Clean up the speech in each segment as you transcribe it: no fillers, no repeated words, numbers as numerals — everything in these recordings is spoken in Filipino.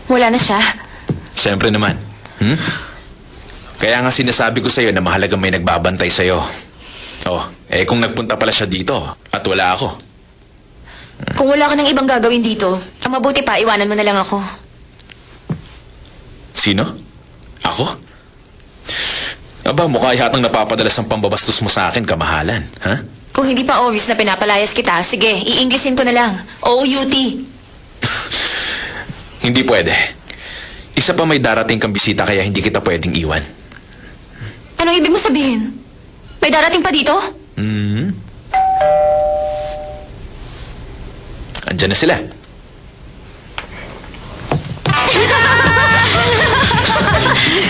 Wala na siya. Siyempre naman. Kaya nga sinasabi ko sa'yo na mahalaga may nagbabantay sa'yo. Oh, kung nagpunta pala siya dito at wala ako. Kung wala ka ng ibang gagawin dito, ang mabuti pa, iwanan mo na lang ako. Sino? Ako? Aba, mukha yatang napapadalas ang pambabastos mo sa akin, kamahalan. Ha? Kung hindi pa obvious na pinapalayas kita, sige, i-Englishin ko na lang. O-U-T. Hindi pwede. Isa pa may darating kang bisita kaya hindi kita pwedeng iwan. Anong ibig mo sabihin? May darating pa dito? Andiyan na sila.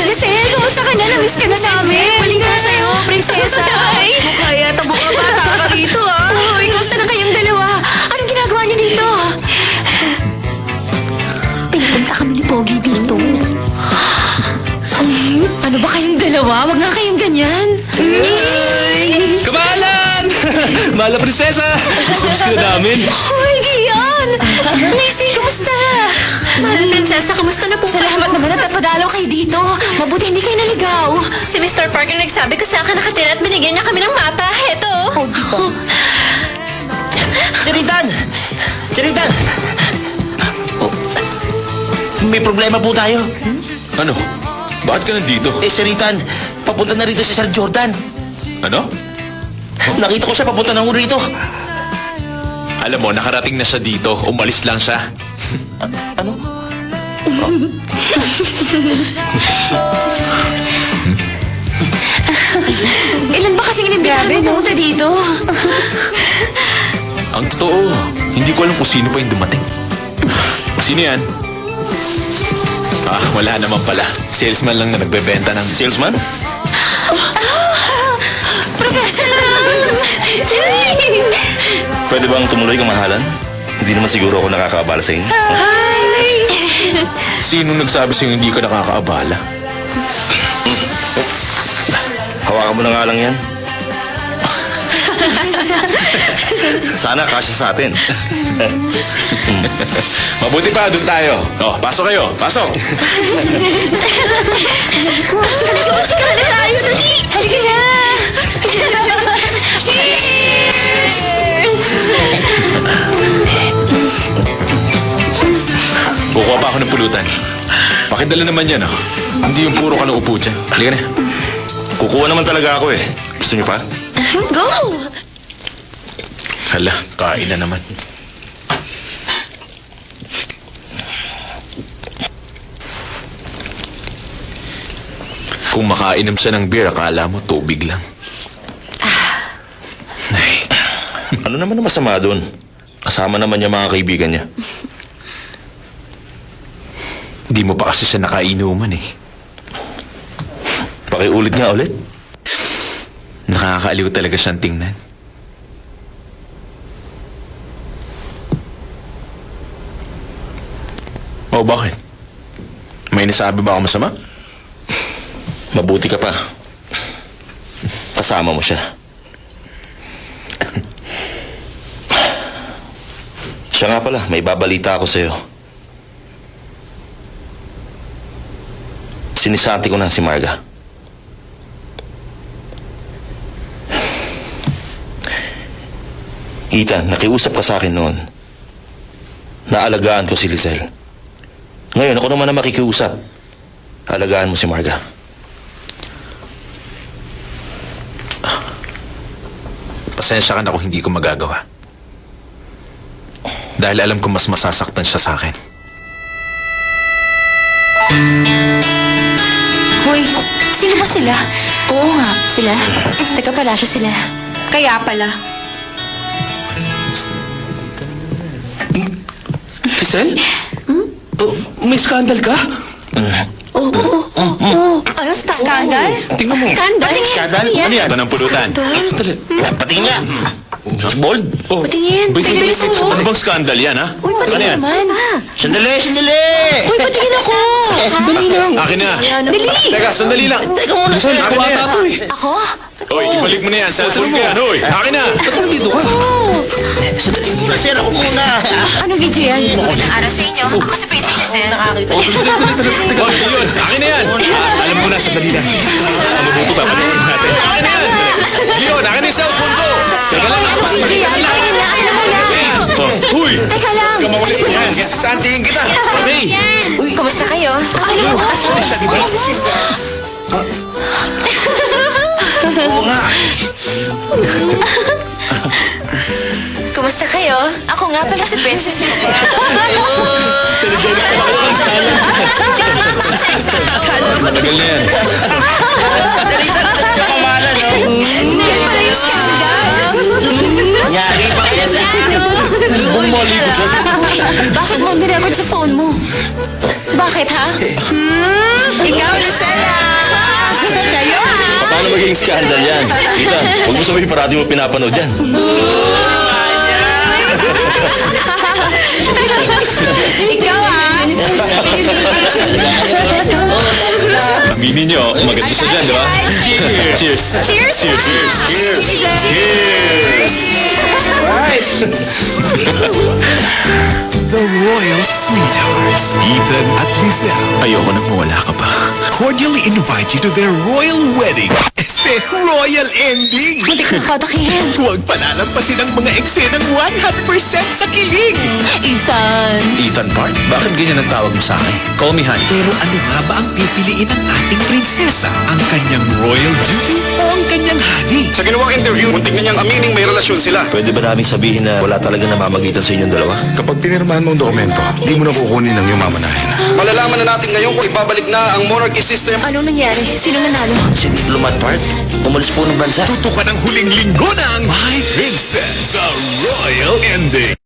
Lisel, kumusta ka na? Namiss ka na namin. Maling ka na sa'yo, prinsesa. Mukha yata baka bata ka dito, ah. Uy, kumusta na kayong dalawa? Anong ginagawa niyo dito? Pinapunta kami ni Pogi dito. Ano ba kayong dalawa? Wag nga kayong ganyan. Kamahalan! Mahal na prinsesa! Gusto ka na namin. Hoy, Gian! Macy, kumusta? Mahal na prinsesa, kamusta na po Salamat naman at napadalaw kayo dito. Mabuti hindi kayo naligaw. Si Mr. Parker nagsabi kung saan ka nakatira at binigyan niya kami ng mapa. Heto. Oh, dito. Siritan! Siritan! Oh, may problema po tayo. Ano? Bakit ka nandito? Siritan, papunta na rito si Sir Jordan. Ano? Nakita ko siya papunta na rito. Alam mo, nakarating na siya dito. Umalis lang siya. Ano? Ilan ba kasing inimbitahan mo pumunta dito? Ang totoo, hindi ko alam kung sino pa yung dumating. Sino yan? Wala naman pala. Salesman lang na nagbebenta ng... Salesman? Professor! Pwede bang tumuloy kamahalan? Hindi naman siguro ako nakakaabala sa inyo. Hi! Sino nagsabi sa'yo hindi ka nakakaabala? Hawakan mo na nga lang yan. Sana kasya sa atin. Mabuti pa, doon tayo. Oh, pasok kayo. Pasok. Halika na tayo! Dali! Halika na! Cheers! Kukuha pa ako ng pulutan. Pakidala naman yan, oh. Hindi yung puro ka lang upo dyan. Halika na. Kukuha naman talaga ako eh. Gusto niyo pa? Go! Hala, kain na naman. Kung makainom siya ng beer, akala mo tubig lang. Ay, Ano naman ang masama doon? Kasama naman niya mga kaibigan niya. hindi mo pa kasi siya nakainuman eh. Pakiulit nga ulit. Nakakaaliw talaga siyang tingnan. Oh, bakit? May nasabi ba ako masama? Mabuti ka pa. Kasama mo siya. Siya nga pala, may babalita ako sa'yo. Sinisanti ko na si Marga. Ethan, nakiusap ka sa akin noon. Naalagaan ko si Lizelle. Ngayon, ako naman na makikiusap. Alagaan mo si Marga. Pasensya ka na kung hindi ko magagawa. Dahil alam ko mas masasaktan siya sa akin. Hoy, sino ba sila? Oo nga, sila. Taga-palasyo sila. Kaya pala. Giselle? May skandal ka? Ano, skandal? Tingnan mo. Skandal? Skandal? Ano yan? Ito ng pulutan. Patingin nga. Bold? Patingin. Wait, Patingin wait, ako. ano bang skandal yan, ha? Uy, Ano patingin yan? naman. Sandali, sandali! Uy, patingin ako. Dali lang. Akin na. Dali. Teka, sandali lang. Teka muna. Giselle, Akin na yan. kuwata to eh. Ako? Hoy, ibalik mo na yan. Cellphone ko yan. Hoy, akin na. Ba't nandito ka? Sandali muna, sir. Ako muna. Anong gidyo yan? Araw sa inyo. Ako si Princess, eh. Nakakita. Hoy, yun. Akin na yan. Alam mo na, sandali lang. Mabuto pa, patayin natin. Akin na yan. Gion, akin na yung cellphone ko. Teka lang. Anong gidyo yan? Akin na muna. Huy. Teka lang. Kamakulit mo yan. Sasantihin kita. May! Kumusta kayo? Okay lang po. Siya, di ba? Oo nga. Kumusta kayo? Ako nga pala si Princess Lisa. Matagal na yan. Kamala, no? Yan pala yung scandal. Nyari pa kaya sa Bumali ko dyan. Bakit mo nirecord sa phone mo? Bakit, ha? Ikaw, Lucella. Kayo, ha? Paano magiging scandal yan? Ethan, huwag mo sabihin parati mo pinapanood yan. Ikaw, ha? Aminin nyo, maganda siya dyan, di ba? Cheers! Cheers! Cheers! Cheers! The Royal Sweethearts, Ethan at Lizelle, Ayoko na mawala ka pa. cordially invite you to their royal wedding. Este, royal ending! Muntik na katakihin. Huwag palalampasin ang mga eksenang 100% sa kilig! Ethan. Ethan Park? Bakit ganyan ang tawag mo sa akin? Call me Han. Pero ano nga ba ang pipiliin ng ating prinsesa? Ang kanyang royal duty o ang kanyang honey? Sa ginawang interview, muntik na niyang aminin may relasyon sila. Pwede ba naming sabihin na wala talaga namamagitan sa inyong dalawa? Kapag pinirmahan mo ang dokumento, di mo na kukunin ang iyong mamanahin. Malalaman na natin ngayon kung ibabalik na ang monarchy system. Anong nangyari? Sino nanalo? Si Diplomat Park, umalis po ng bansa. Tutukan ang huling linggo ng My Princess, the Royal Ending.